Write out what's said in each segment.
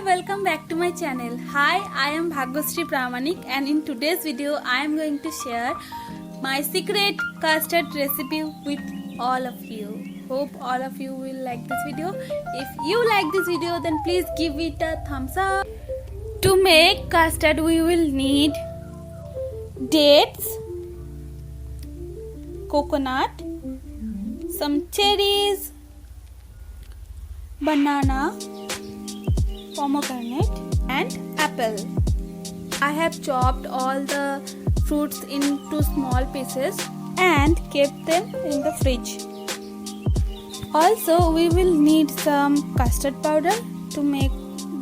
welcome back to my channel. Hi, I am Bhagyashree Pramanik and in today's video I am going to share my secret custard recipe with all of you. Hope all of you will like this video. If you like this video then please give it a thumbs up. To make custard we will need dates, coconut, some cherries, banana, pomegranate and apple. I have chopped all the fruits into small pieces and kept them in the fridge. Also we will need some custard powder to make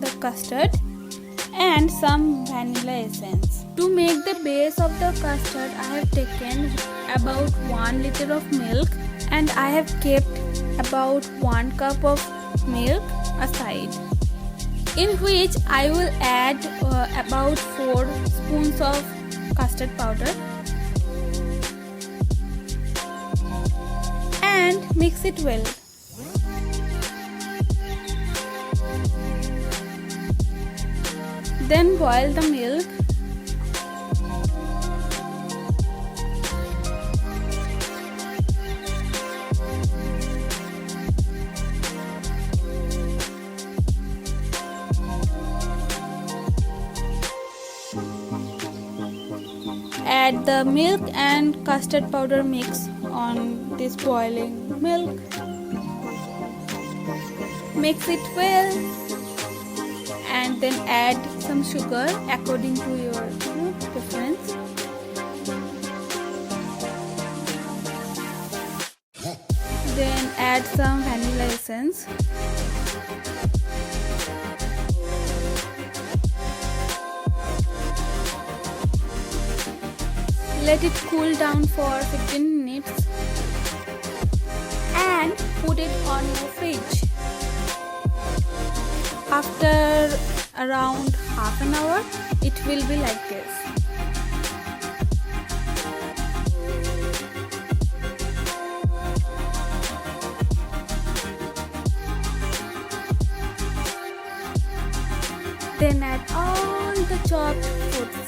the custard and some vanilla essence. To make the base of the custard I have taken about 1 liter of milk and I have kept about 1 cup of milk aside, in which I will add about 4 spoons of custard powder and mix it well. Then boil the milk. Add the milk and custard powder mix on this boiling milk. Mix it well and then add some sugar according to your preference. Then add some vanilla essence. Let it cool down for 15 minutes and put it on your fridge. After around half an hour, it will be like this. Then add all the chopped fruits.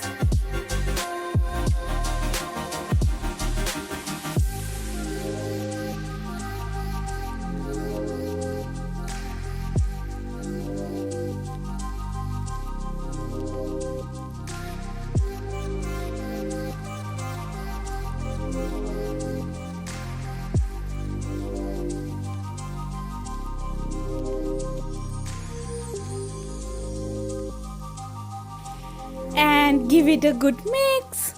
And give it a good mix.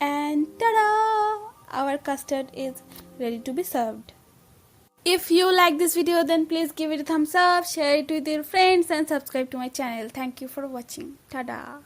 And ta-da! Our custard is ready to be served. If you like this video then please give it a thumbs up, share it with your friends and subscribe to my channel. Thank you for watching. Ta-da!